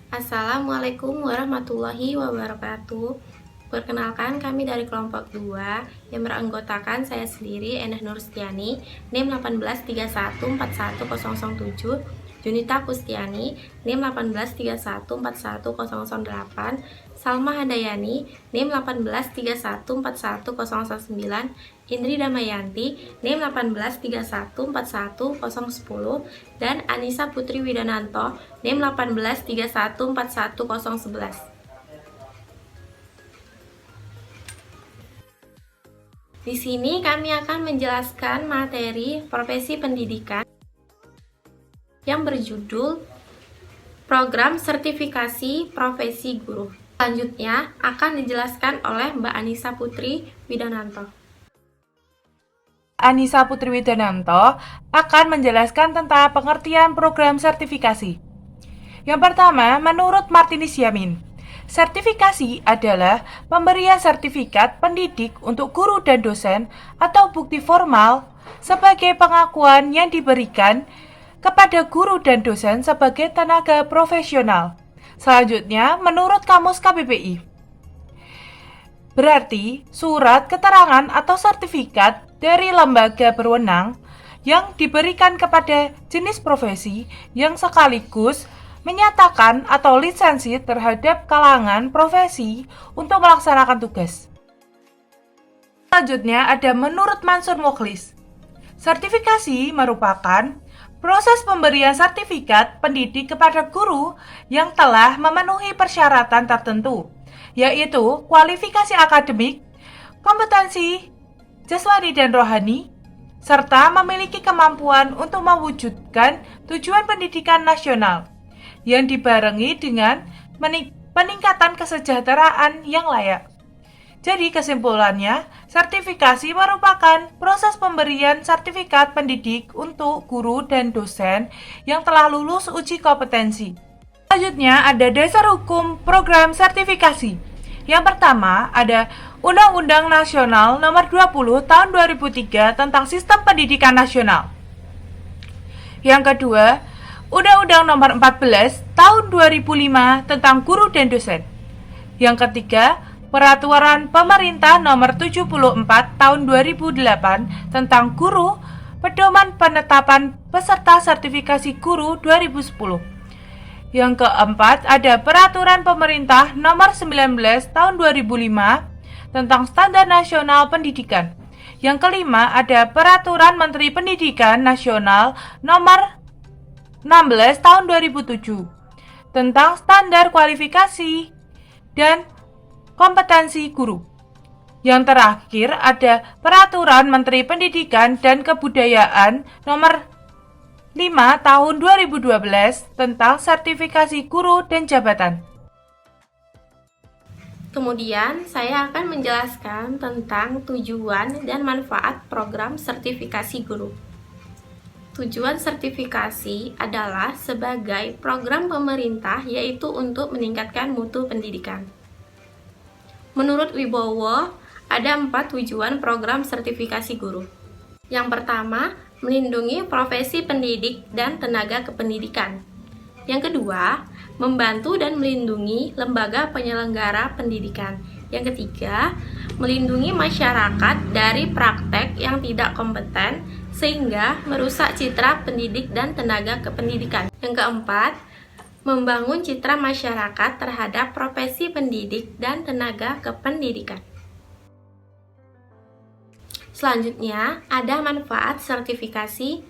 Assalamualaikum warahmatullahi wabarakatuh. Perkenalkan, kami dari kelompok 2 yang beranggotakan saya sendiri, Endah Nurstiani, NIM 183141007, Junita Kustiani, NIM 183141008, Salma Handayani, NIM 183141009, Indri Damayanti, NIM 183141010, dan Anissa Putri Widananto, NIM 183141011. Di sini kami akan menjelaskan materi profesi pendidikan yang berjudul Program Sertifikasi Profesi Guru. Selanjutnya akan dijelaskan oleh Mbak Anissa Putri Widananto. Anissa Putri Widananto akan menjelaskan tentang pengertian program sertifikasi. Yang pertama, menurut Martinus Yamin, sertifikasi adalah pemberian sertifikat pendidik untuk guru dan dosen atau bukti formal sebagai pengakuan yang diberikan kepada guru dan dosen sebagai tenaga profesional. Selanjutnya, menurut Kamus KBBI, berarti surat keterangan atau sertifikat dari lembaga berwenang yang diberikan kepada jenis profesi yang sekaligus menyatakan atau lisensi terhadap kalangan profesi untuk melaksanakan tugas. Selanjutnya ada menurut Mansur Mukhlis, sertifikasi merupakan proses pemberian sertifikat pendidik kepada guru yang telah memenuhi persyaratan tertentu, yaitu kualifikasi akademik, kompetensi jasmani dan rohani, serta memiliki kemampuan untuk mewujudkan tujuan pendidikan nasional yang dibarengi dengan peningkatan kesejahteraan yang layak. Jadi kesimpulannya, sertifikasi merupakan proses pemberian sertifikat pendidik untuk guru dan dosen yang telah lulus uji kompetensi. Selanjutnya ada dasar hukum program sertifikasi. Yang pertama ada Undang-Undang Nasional Nomor 20 Tahun 2003 tentang Sistem Pendidikan Nasional. Yang kedua, Undang-Undang Nomor 14 Tahun 2005 tentang Guru dan Dosen. Yang ketiga, Peraturan Pemerintah Nomor 74 Tahun 2008 tentang Guru, Pedoman Penetapan Peserta Sertifikasi Guru 2010. Yang keempat, ada Peraturan Pemerintah Nomor 19 Tahun 2005 tentang Standar Nasional Pendidikan. Yang kelima, ada Peraturan Menteri Pendidikan Nasional Nomor 16 Tahun 2007 tentang Standar Kualifikasi dan Kompetensi Guru. Yang terakhir, ada Peraturan Menteri Pendidikan dan Kebudayaan Nomor 5 Tahun 2012 tentang Sertifikasi Guru dan Jabatan. Kemudian, saya akan menjelaskan tentang tujuan dan manfaat program sertifikasi guru. Tujuan sertifikasi adalah sebagai program pemerintah, yaitu untuk meningkatkan mutu pendidikan. Menurut Wibowo, ada 4 tujuan program sertifikasi guru. Yang pertama, melindungi profesi pendidik dan tenaga kependidikan. Yang kedua, membantu dan melindungi lembaga penyelenggara pendidikan. Yang ketiga, melindungi masyarakat dari praktek yang tidak kompeten sehingga merusak citra pendidik dan tenaga kependidikan. Yang keempat, membangun citra masyarakat terhadap profesi pendidik dan tenaga kependidikan. Selanjutnya, ada manfaat sertifikasi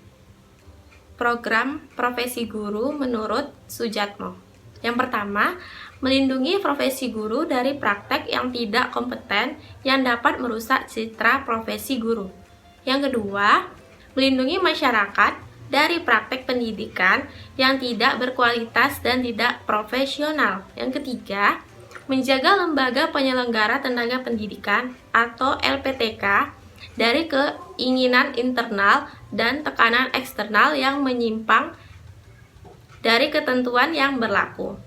program profesi guru menurut Sujatmo. Yang pertama, melindungi profesi guru dari praktek yang tidak kompeten yang dapat merusak citra profesi guru. Yang kedua, melindungi masyarakat dari praktek pendidikan yang tidak berkualitas dan tidak profesional. Yang ketiga, menjaga lembaga penyelenggara tenaga pendidikan atau LPTK dari keinginan internal dan tekanan eksternal yang menyimpang dari ketentuan yang berlaku.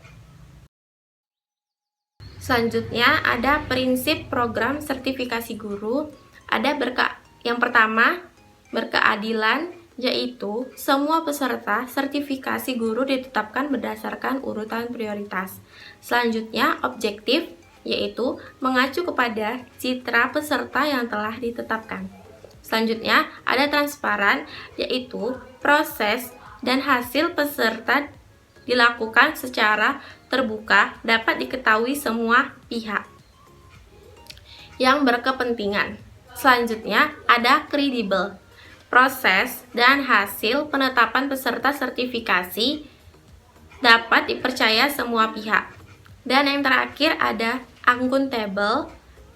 Selanjutnya ada prinsip program sertifikasi guru. Yang pertama, berkeadilan, yaitu semua peserta sertifikasi guru ditetapkan berdasarkan urutan prioritas. Selanjutnya, objektif, yaitu mengacu kepada citra peserta yang telah ditetapkan. Selanjutnya, ada transparan, yaitu proses dan hasil peserta dilakukan secara terbuka, dapat diketahui semua pihak yang berkepentingan. Selanjutnya, ada kredibel. Proses dan hasil penetapan peserta sertifikasi dapat dipercaya semua pihak. Dan yang terakhir ada akuntabel,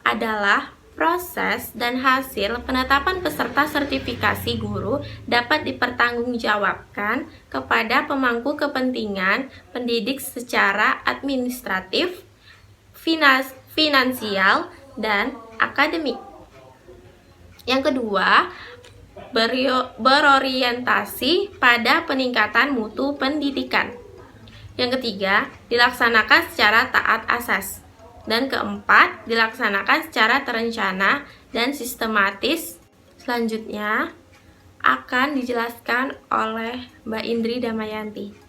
adalah proses dan hasil penetapan peserta sertifikasi guru dapat dipertanggungjawabkan kepada pemangku kepentingan pendidik secara administratif, finansial, dan akademik. Yang kedua, berorientasi pada peningkatan mutu pendidikan. Yang ketiga, dilaksanakan secara taat asas. Dan keempat, dilaksanakan secara terencana dan sistematis. Selanjutnya akan dijelaskan oleh Mbak Indri Damayanti.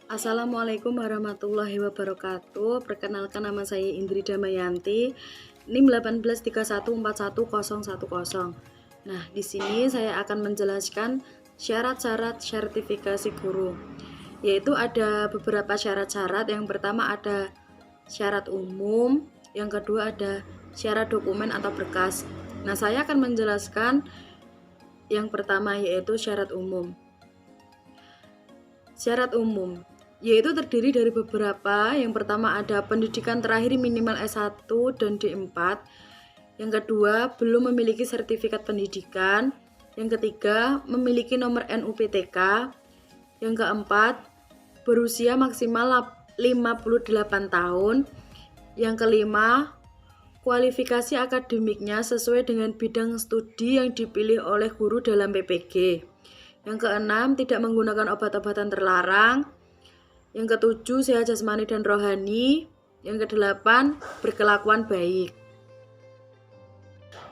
Assalamualaikum warahmatullahi wabarakatuh. Perkenalkan, nama saya Indri Damayanti, NIM 1831411010. Nah, di sini saya akan menjelaskan syarat-syarat sertifikasi guru. Yaitu ada beberapa syarat-syarat. Yang pertama ada syarat umum, yang kedua ada syarat dokumen atau berkas. Nah, saya akan menjelaskan yang pertama, yaitu syarat umum. Syarat umum yaitu terdiri dari beberapa. Yang pertama ada pendidikan terakhir minimal S1 dan D4. Yang kedua, belum memiliki sertifikat pendidikan. Yang ketiga, memiliki nomor NUPTK. Yang keempat, berusia maksimal 58 tahun. Yang kelima, kualifikasi akademiknya sesuai dengan bidang studi yang dipilih oleh guru dalam PPG. Yang keenam, tidak menggunakan obat-obatan terlarang. Yang ketujuh, sehat jasmani dan rohani. Yang kedelapan, berkelakuan baik.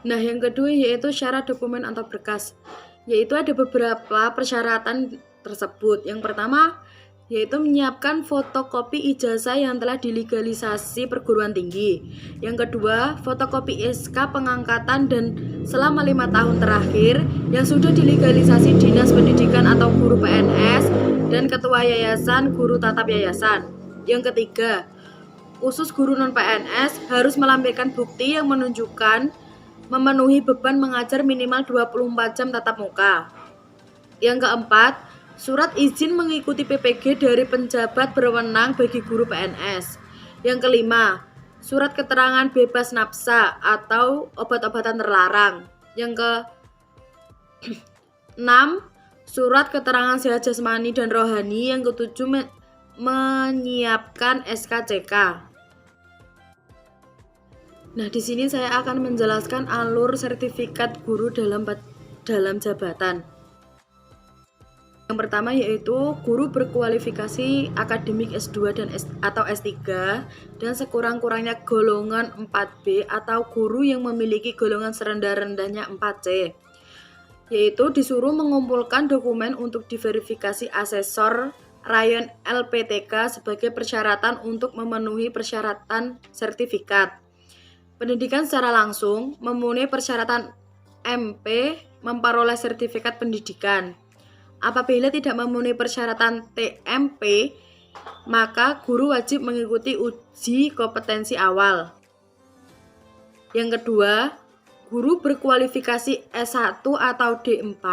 Nah, yang kedua yaitu syarat dokumen atau berkas. Yaitu ada beberapa persyaratan tersebut. Yang pertama, yaitu menyiapkan fotokopi ijazah yang telah dilegalisasi perguruan tinggi. Yang kedua, fotokopi SK pengangkatan dan selama 5 tahun terakhir yang sudah dilegalisasi Dinas Pendidikan atau guru PNS dan ketua yayasan guru tatap yayasan. Yang ketiga, khusus guru non-PNS harus melampirkan bukti yang menunjukkan memenuhi beban mengajar minimal 24 jam tatap muka. Yang keempat, surat izin mengikuti PPG dari penjabat berwenang bagi guru PNS. Yang kelima, surat keterangan bebas nafsa atau obat-obatan terlarang. Yang keenam, surat keterangan sehat jasmani dan rohani. Yang ketujuh, menyiapkan SKCK. Nah, di sini saya akan menjelaskan alur sertifikat guru dalam jabatan. Yang pertama yaitu guru berkualifikasi akademik S2 dan atau S3 dan sekurang-kurangnya golongan 4B atau guru yang memiliki golongan serendah-rendahnya 4C. Yaitu disuruh mengumpulkan dokumen untuk diverifikasi asesor rayon LPTK sebagai persyaratan untuk memenuhi persyaratan sertifikat. Pendidikan secara langsung memenuhi persyaratan MP memperoleh sertifikat pendidikan. Apabila tidak memenuhi persyaratan TMP, maka guru wajib mengikuti uji kompetensi awal. Yang kedua, guru berkualifikasi S1 atau D4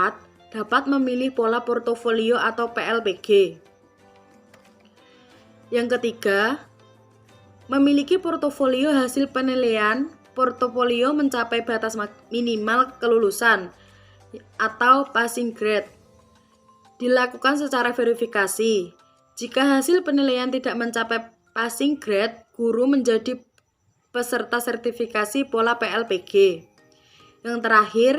dapat memilih pola portofolio atau PLPG. Yang ketiga, memiliki portofolio hasil penilaian portofolio mencapai batas minimal kelulusan atau passing grade. Dilakukan secara verifikasi. Jika hasil penilaian tidak mencapai passing grade, guru menjadi peserta sertifikasi pola PLPG. Yang terakhir,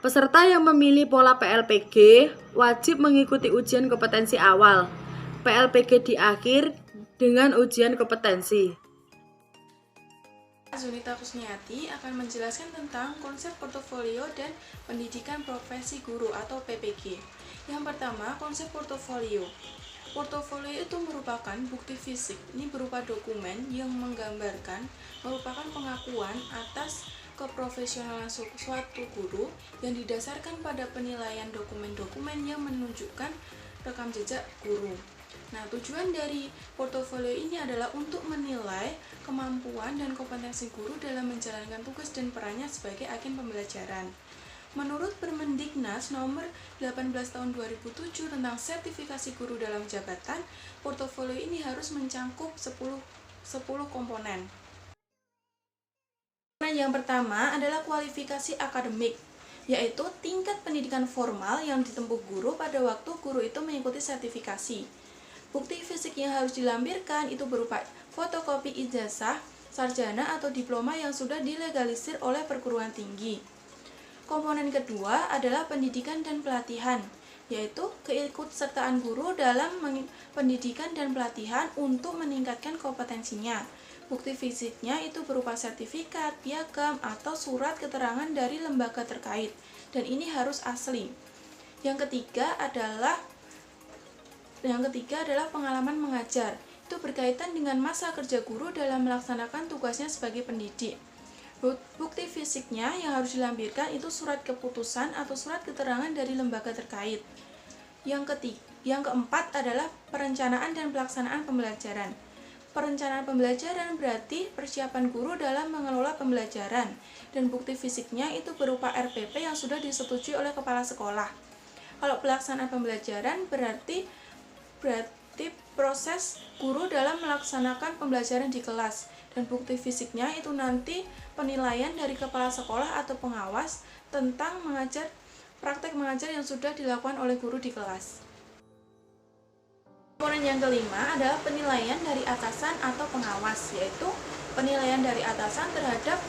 peserta yang memilih pola PLPG wajib mengikuti ujian kompetensi awal. PLPG di akhir dengan ujian kompetensi. Zunita Kusniati akan menjelaskan tentang konsep portofolio dan pendidikan profesi guru atau PPG. Yang pertama, konsep portofolio. Portofolio itu merupakan bukti fisik, ini berupa dokumen yang menggambarkan, merupakan pengakuan atas keprofesionalan suatu guru yang didasarkan pada penilaian dokumen-dokumen yang menunjukkan rekam jejak guru. Nah, tujuan dari portofolio ini adalah untuk menilai kemampuan dan kompetensi guru dalam menjalankan tugas dan perannya sebagai agen pembelajaran. Menurut Permendiknas nomor 18 tahun 2007 tentang sertifikasi guru dalam jabatan, portofolio ini harus mencakup 10 komponen. Yang pertama adalah kualifikasi akademik, yaitu tingkat pendidikan formal yang ditempuh guru pada waktu guru itu mengikuti sertifikasi. Bukti fisik yang harus dilampirkan itu berupa fotokopi ijazah, sarjana atau diploma yang sudah dilegalisir oleh perguruan tinggi. Komponen kedua adalah pendidikan dan pelatihan, yaitu keikutsertaan guru dalam pendidikan dan pelatihan untuk meningkatkan kompetensinya. Bukti fisiknya itu berupa sertifikat, piagam, atau surat keterangan dari lembaga terkait, dan ini harus asli. Yang ketiga adalah pengalaman mengajar. Itu berkaitan dengan masa kerja guru dalam melaksanakan tugasnya sebagai pendidik. Bukti fisiknya yang harus dilampirkan itu surat keputusan atau surat keterangan dari lembaga terkait. Yang keempat adalah perencanaan dan pelaksanaan pembelajaran. Perencanaan pembelajaran berarti persiapan guru dalam mengelola pembelajaran, dan bukti fisiknya itu berupa RPP yang sudah disetujui oleh kepala sekolah. Kalau pelaksanaan pembelajaran berarti proses guru dalam melaksanakan pembelajaran di kelas, dan bukti fisiknya itu nanti penilaian dari kepala sekolah atau pengawas tentang praktek mengajar yang sudah dilakukan oleh guru di kelas. Komponen yang kelima adalah penilaian dari atasan atau pengawas, yaitu penilaian dari atasan terhadap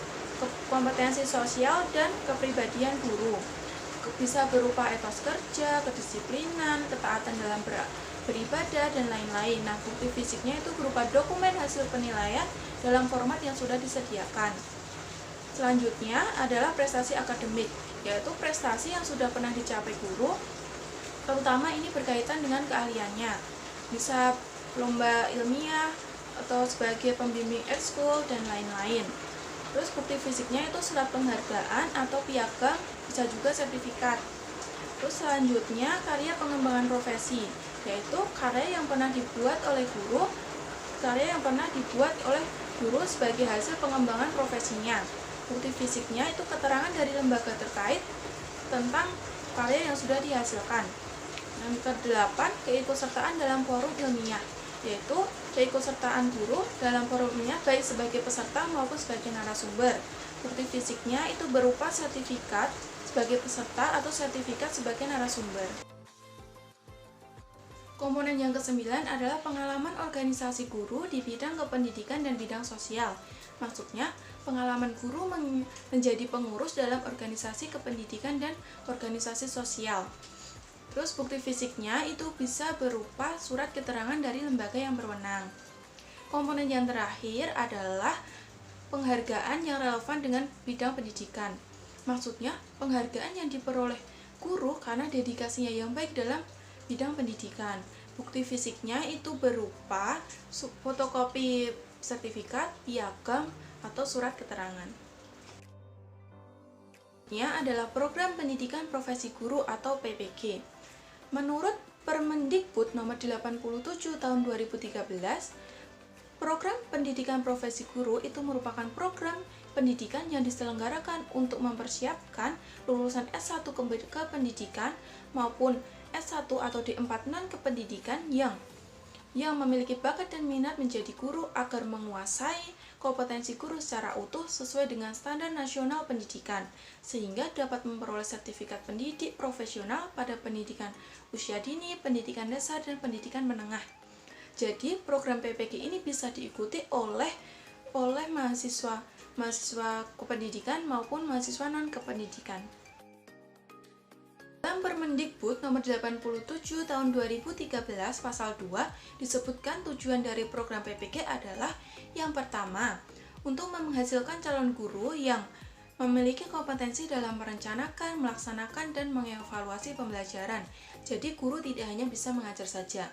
kompetensi sosial dan kepribadian guru. Bisa berupa etos kerja, kedisiplinan, ketaatan dalam beribadah, dan lain-lain. Nah, bukti fisiknya itu berupa dokumen hasil penilaian dalam format yang sudah disediakan. Selanjutnya adalah prestasi akademik, yaitu prestasi yang sudah pernah dicapai guru, terutama ini berkaitan dengan keahliannya. Bisa lomba ilmiah, atau sebagai pembimbing ekskul, dan lain-lain. Terus bukti fisiknya itu surat penghargaan atau piagam, bisa juga sertifikat. Terus selanjutnya karya pengembangan profesi, yaitu karya yang pernah dibuat oleh guru sebagai hasil pengembangan profesinya. Bukti fisiknya itu keterangan dari lembaga terkait tentang karya yang sudah dihasilkan. Yang kedelapan, keikutsertaan dalam forum ilmiah, yaitu keikutsertaan guru dalam forum ilmiah baik sebagai peserta maupun sebagai narasumber. Bukti fisiknya itu berupa sertifikat sebagai peserta atau sertifikat sebagai narasumber. Komponen yang kesembilan adalah pengalaman organisasi guru di bidang kependidikan dan bidang sosial. Maksudnya, pengalaman guru menjadi pengurus dalam organisasi kependidikan dan organisasi sosial. Terus bukti fisiknya itu bisa berupa surat keterangan dari lembaga yang berwenang. Komponen yang terakhir adalah penghargaan yang relevan dengan bidang pendidikan. Maksudnya, penghargaan yang diperoleh guru karena dedikasinya yang baik dalam bidang pendidikan. Bukti fisiknya itu berupa fotokopi sertifikat, piagam, atau surat keterangan. Ini adalah program pendidikan profesi guru atau PPG. Menurut Permendikbud nomor 87 tahun 2013, program pendidikan profesi guru itu merupakan program pendidikan yang diselenggarakan untuk mempersiapkan lulusan S1 ke pendidikan maupun S1 atau D4 non-kependidikan yang memiliki bakat dan minat menjadi guru agar menguasai kompetensi guru secara utuh sesuai dengan standar nasional pendidikan, sehingga dapat memperoleh sertifikat pendidik profesional pada pendidikan usia dini, pendidikan dasar, dan pendidikan menengah. Jadi, program PPG ini bisa diikuti oleh mahasiswa kependidikan maupun mahasiswa non-kependidikan. Dalam Permendikbud nomor 87 tahun 2013 pasal 2 disebutkan tujuan dari program PPG adalah yang pertama, untuk menghasilkan calon guru yang memiliki kompetensi dalam merencanakan, melaksanakan, dan mengevaluasi pembelajaran. Jadi guru tidak hanya bisa mengajar saja.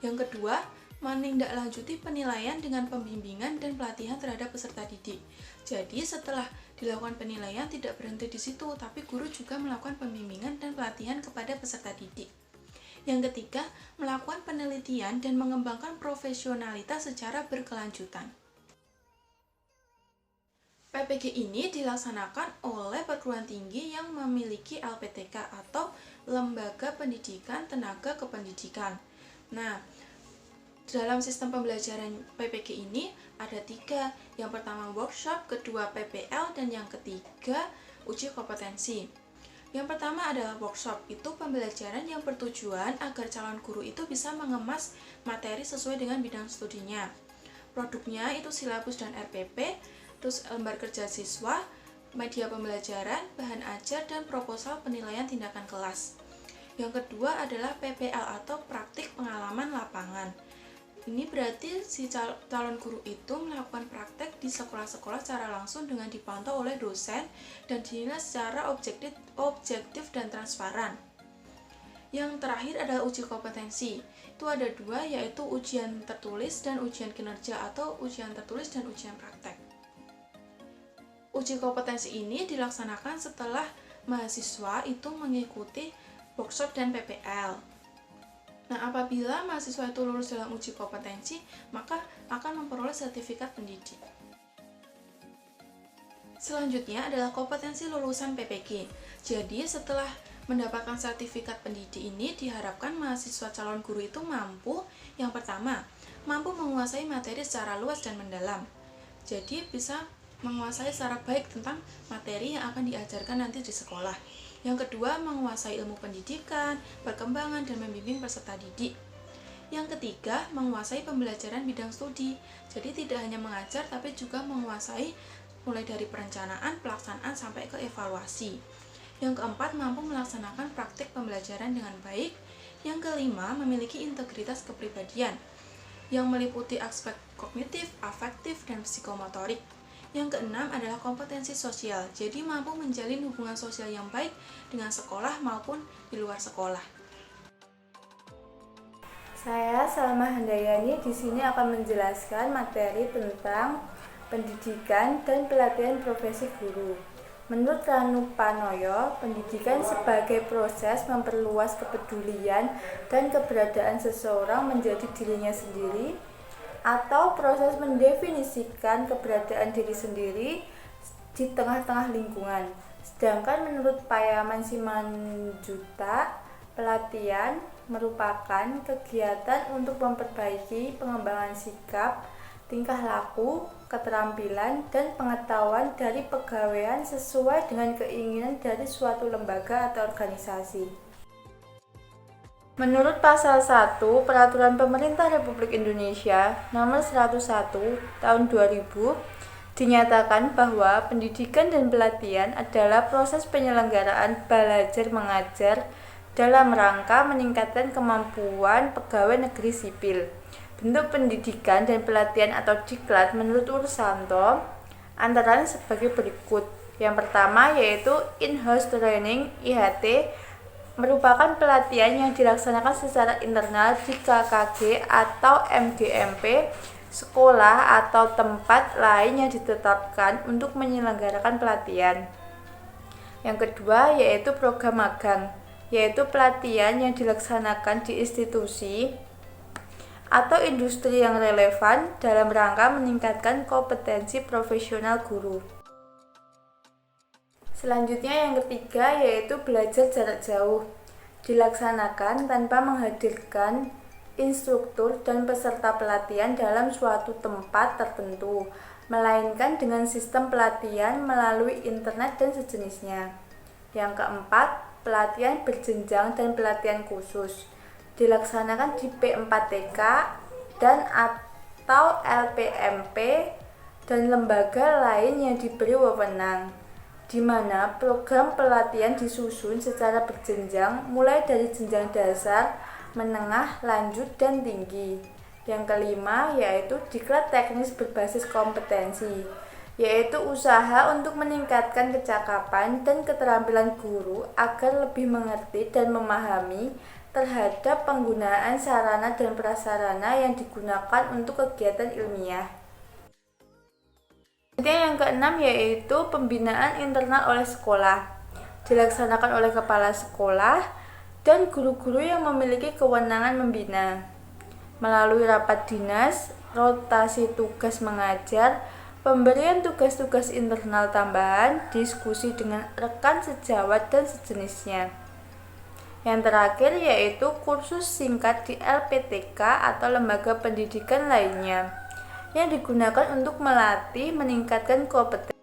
Yang kedua, menindaklanjuti penilaian dengan pembimbingan dan pelatihan terhadap peserta didik. Jadi setelah dilakukan penilaian tidak berhenti di situ, tapi guru juga melakukan pembimbingan dan pelatihan kepada peserta didik. Yang ketiga, melakukan penelitian dan mengembangkan profesionalitas secara berkelanjutan. PPG ini dilaksanakan oleh perguruan tinggi yang memiliki LPTK atau Lembaga Pendidikan Tenaga Kependidikan. Nah, dalam sistem pembelajaran PPG ini ada 3. Yang pertama workshop, kedua PPL, dan yang ketiga uji kompetensi. Yang pertama adalah workshop, itu pembelajaran yang bertujuan agar calon guru itu bisa mengemas materi sesuai dengan bidang studinya. Produknya itu silabus dan RPP, terus lembar kerja siswa, media pembelajaran, bahan ajar, dan proposal penilaian tindakan kelas. Yang kedua adalah PPL atau praktik pengalaman lapangan. Ini berarti si calon guru itu melakukan praktek di sekolah-sekolah secara langsung dengan dipantau oleh dosen dan dinilai secara objektif dan transparan. Yang terakhir adalah uji kompetensi. Itu ada 2, yaitu ujian tertulis dan ujian kinerja atau ujian tertulis dan ujian praktek. Uji kompetensi ini dilaksanakan setelah mahasiswa itu mengikuti workshop dan PPL. Nah, apabila mahasiswa itu lulus dalam uji kompetensi, maka akan memperoleh sertifikat pendidik. Selanjutnya adalah kompetensi lulusan PPG. Jadi, setelah mendapatkan sertifikat pendidik ini, diharapkan mahasiswa calon guru itu mampu, yang pertama, mampu menguasai materi secara luas dan mendalam. Jadi, bisa menguasai secara baik tentang materi yang akan diajarkan nanti di sekolah. Yang kedua, menguasai ilmu pendidikan, perkembangan, dan membimbing peserta didik. Yang ketiga, menguasai pembelajaran bidang studi. Jadi tidak hanya mengajar, tapi juga menguasai mulai dari perencanaan, pelaksanaan, sampai ke evaluasi. Yang keempat, mampu melaksanakan praktik pembelajaran dengan baik. Yang kelima, memiliki integritas kepribadian yang meliputi aspek kognitif, afektif, dan psikomotorik. Yang keenam adalah kompetensi sosial, jadi mampu menjalin hubungan sosial yang baik dengan sekolah maupun di luar sekolah. Saya Salma Handayani di sini akan menjelaskan materi tentang pendidikan dan pelatihan profesi guru. Menurut Ranu Panoyo, pendidikan sebagai proses memperluas kepedulian dan keberadaan seseorang menjadi dirinya sendiri, atau proses mendefinisikan keberadaan diri sendiri di tengah-tengah lingkungan. Sedangkan menurut Payaman Simanjuta, pelatihan merupakan kegiatan untuk memperbaiki pengembangan sikap, tingkah laku, keterampilan, dan pengetahuan dari pegawaian sesuai dengan keinginan dari suatu lembaga atau organisasi. Menurut Pasal 1 Peraturan Pemerintah Republik Indonesia Nomor 101 Tahun 2000, dinyatakan bahwa pendidikan dan pelatihan adalah proses penyelenggaraan belajar mengajar dalam rangka meningkatkan kemampuan pegawai negeri sipil. Bentuk pendidikan dan pelatihan atau diklat menurut Ursanto antara lain sebagai berikut. Yang pertama yaitu in-house training (IHT), merupakan pelatihan yang dilaksanakan secara internal di KKG atau MGMP, sekolah atau tempat lain yang ditetapkan untuk menyelenggarakan pelatihan. Yang kedua yaitu program magang, yaitu pelatihan yang dilaksanakan di institusi atau industri yang relevan dalam rangka meningkatkan kompetensi profesional guru. Selanjutnya yang ketiga yaitu belajar jarak jauh, dilaksanakan tanpa menghadirkan instruktur dan peserta pelatihan dalam suatu tempat tertentu, melainkan dengan sistem pelatihan melalui internet dan sejenisnya. Yang keempat, pelatihan berjenjang dan pelatihan khusus, dilaksanakan di P4TK dan atau LPMP dan lembaga lain yang diberi wewenang, di mana program pelatihan disusun secara berjenjang mulai dari jenjang dasar, menengah, lanjut, dan tinggi. Yang kelima yaitu diklat teknis berbasis kompetensi, yaitu usaha untuk meningkatkan kecakapan dan keterampilan guru agar lebih mengerti dan memahami terhadap penggunaan sarana dan prasarana yang digunakan untuk kegiatan ilmiah. Yang keenam yaitu pembinaan internal oleh sekolah, dilaksanakan oleh kepala sekolah dan guru-guru yang memiliki kewenangan membina melalui rapat dinas, rotasi tugas mengajar, pemberian tugas-tugas internal tambahan, diskusi dengan rekan sejawat dan sejenisnya. Yang terakhir yaitu kursus singkat di LPTK atau lembaga pendidikan lainnya yang digunakan untuk melatih meningkatkan kompetensi